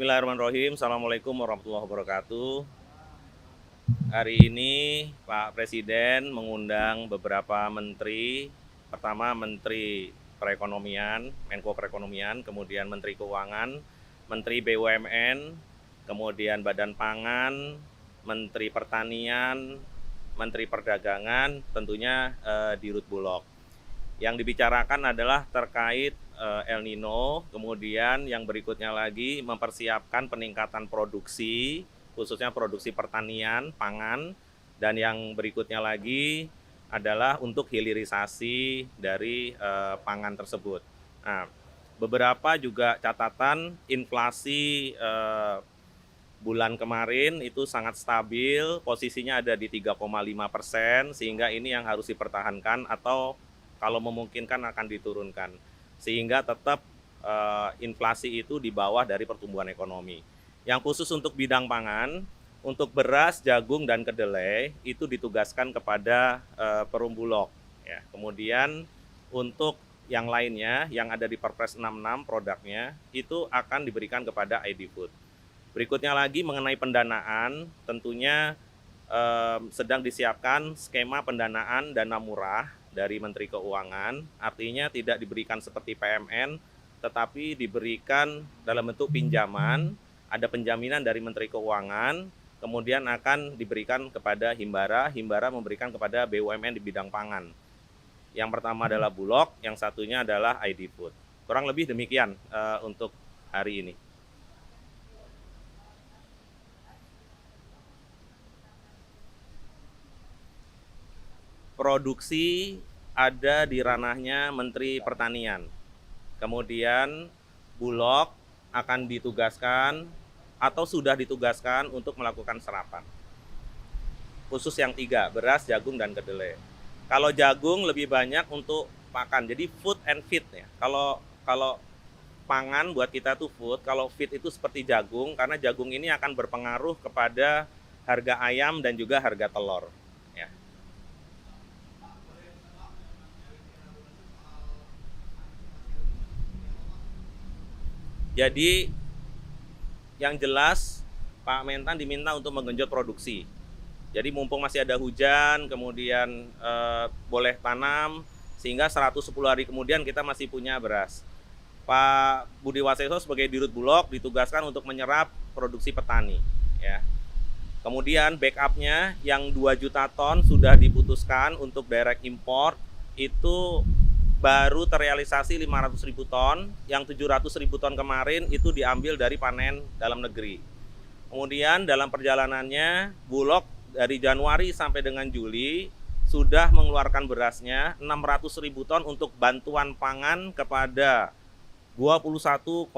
Bismillahirrahmanirrahim. Assalamualaikum warahmatullahi wabarakatuh. Hari ini Pak Presiden mengundang beberapa menteri. Pertama Menteri Perekonomian, Menko Perekonomian, kemudian Menteri Keuangan, Menteri BUMN, kemudian Badan Pangan, Menteri Pertanian, Menteri Perdagangan, tentunya Dirut Bulog. Yang dibicarakan adalah terkait El Nino, kemudian yang berikutnya lagi mempersiapkan peningkatan produksi, khususnya produksi pertanian, pangan, dan yang berikutnya lagi adalah untuk hilirisasi dari pangan tersebut. Nah, beberapa juga catatan inflasi bulan kemarin itu sangat stabil, posisinya ada di 3,5%, sehingga ini yang harus dipertahankan atau kalau memungkinkan akan diturunkan, sehingga tetap inflasi itu di bawah dari pertumbuhan ekonomi. Yang khusus untuk bidang pangan, untuk beras, jagung, dan kedelai itu ditugaskan kepada Perum Bulog. Ya. Kemudian untuk yang lainnya yang ada di Perpres 66 produknya itu akan diberikan kepada ID Food. Berikutnya lagi mengenai pendanaan, tentunya sedang disiapkan skema pendanaan dana murah dari Menteri Keuangan, artinya tidak diberikan seperti PMN, tetapi diberikan dalam bentuk pinjaman, ada penjaminan dari Menteri Keuangan, kemudian akan diberikan kepada Himbara, Himbara memberikan kepada BUMN di bidang pangan. Yang pertama adalah Bulog, yang satunya adalah ID Food. Kurang lebih demikian untuk hari ini. Produksi ada di ranahnya Menteri Pertanian. Kemudian Bulog akan ditugaskan atau sudah ditugaskan untuk melakukan serapan. Khusus yang 3, beras, jagung, dan kedelai. Kalau jagung lebih banyak untuk pakan, jadi food and feed ya. Kalau pangan buat kita tuh food, kalau feed itu seperti jagung, karena jagung ini akan berpengaruh kepada harga ayam dan juga harga telur. Ya. Jadi yang jelas Pak Mentan diminta untuk menggenjot produksi. Jadi mumpung masih ada hujan, kemudian boleh tanam, sehingga 110 hari kemudian kita masih punya beras. Pak Budi Waseso sebagai Dirut Bulog ditugaskan untuk menyerap produksi petani. Ya. Kemudian backupnya yang 2 juta ton sudah diputuskan untuk direct import, itu baru terrealisasi 500.000 ton, yang 700.000 ton kemarin itu diambil dari panen dalam negeri. Kemudian dalam perjalanannya Bulog dari Januari sampai dengan Juli sudah mengeluarkan berasnya 600.000 ton untuk bantuan pangan kepada 21,353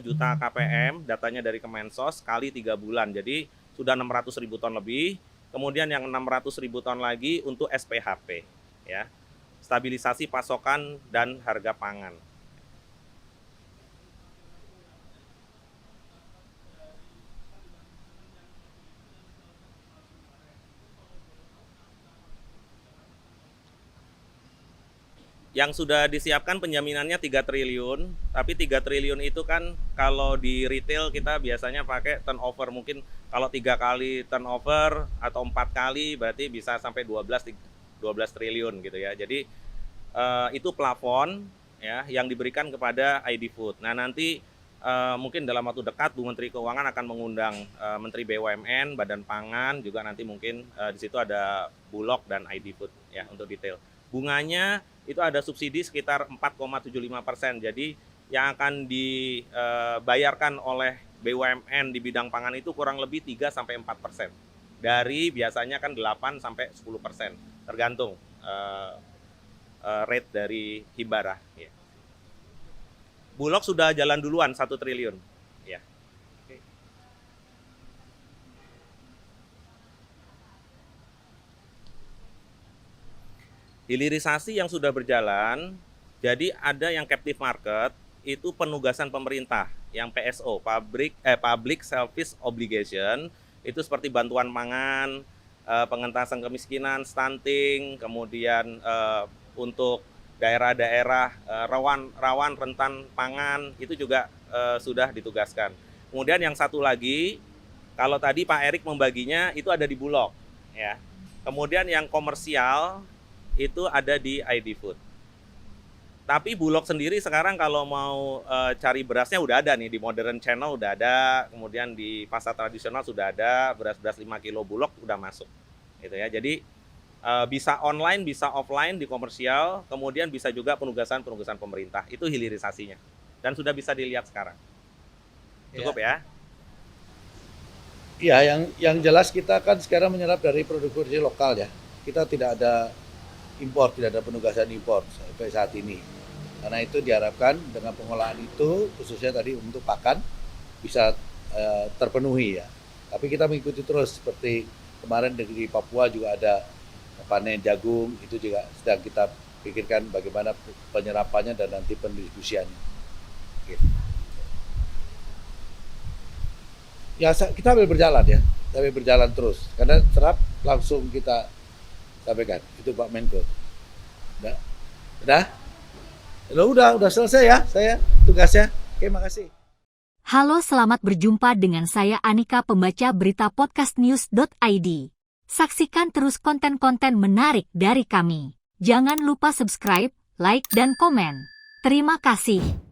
juta KPM, datanya dari Kemensos, kali 3 bulan. Jadi sudah 600.000 ton lebih. Kemudian yang 600.000 ton lagi untuk SPHP, ya. Stabilisasi pasokan dan harga pangan. Yang sudah disiapkan penjaminannya 3 triliun, tapi 3 triliun itu kan kalau di retail kita biasanya pakai turnover, mungkin kalau 3 kali turnover atau 4 kali berarti bisa sampai 12 triliun gitu ya. Jadi itu plafon ya yang diberikan kepada ID Food. Nah, nanti mungkin dalam waktu dekat Bu Menteri Keuangan akan mengundang Menteri BUMN, Badan Pangan, juga nanti mungkin di situ ada Bulog dan ID Food ya untuk detail. Bunganya itu ada subsidi sekitar 4,75%. Jadi yang akan dibayarkan oleh BUMN di bidang pangan itu kurang lebih 3-4%. Dari biasanya kan 8-10%, tergantung rate dari Himbara. Ya. Bulog sudah jalan duluan 1 triliun. Ya. Hilirisasi yang sudah berjalan, jadi ada yang captive market, itu penugasan pemerintah, yang PSO, Public Service Obligation, itu seperti bantuan pangan, pengentasan kemiskinan, stunting, kemudian untuk daerah-daerah rawan rentan pangan itu juga sudah ditugaskan. Kemudian yang satu lagi, kalau tadi Pak Erik membaginya itu ada di Bulog, ya. Kemudian yang komersial itu ada di ID Food. Tapi Bulog sendiri sekarang kalau mau cari berasnya udah ada nih, di Modern Channel udah ada, kemudian di pasar tradisional sudah ada, beras-beras 5 kilo Bulog udah masuk. Gitu ya. Jadi bisa online, bisa offline di komersial, kemudian bisa juga penugasan pemerintah. Itu hilirisasinya. Dan sudah bisa dilihat sekarang. Cukup ya? Ya, yang jelas kita kan sekarang menyerap dari produksi lokal ya. Kita tidak ada impor, tidak ada penugasan impor sampai saat ini. Karena itu diharapkan dengan pengolahan itu, khususnya tadi untuk pakan, bisa terpenuhi ya. Tapi kita mengikuti terus, seperti kemarin di Papua juga ada panen jagung, itu juga sedang kita pikirkan bagaimana penyerapannya dan nanti pendistribusiannya. Gitu. Ya kita sambil berjalan ya, sambil berjalan terus. Karena serap langsung kita sampaikan, itu Pak Menko. Udah selesai ya saya tugasnya. Oke, makasih. Halo, selamat berjumpa dengan saya Anika, pembaca berita podcastnews.id. Saksikan terus konten-konten menarik dari kami. Jangan lupa subscribe, like, dan komen. Terima kasih.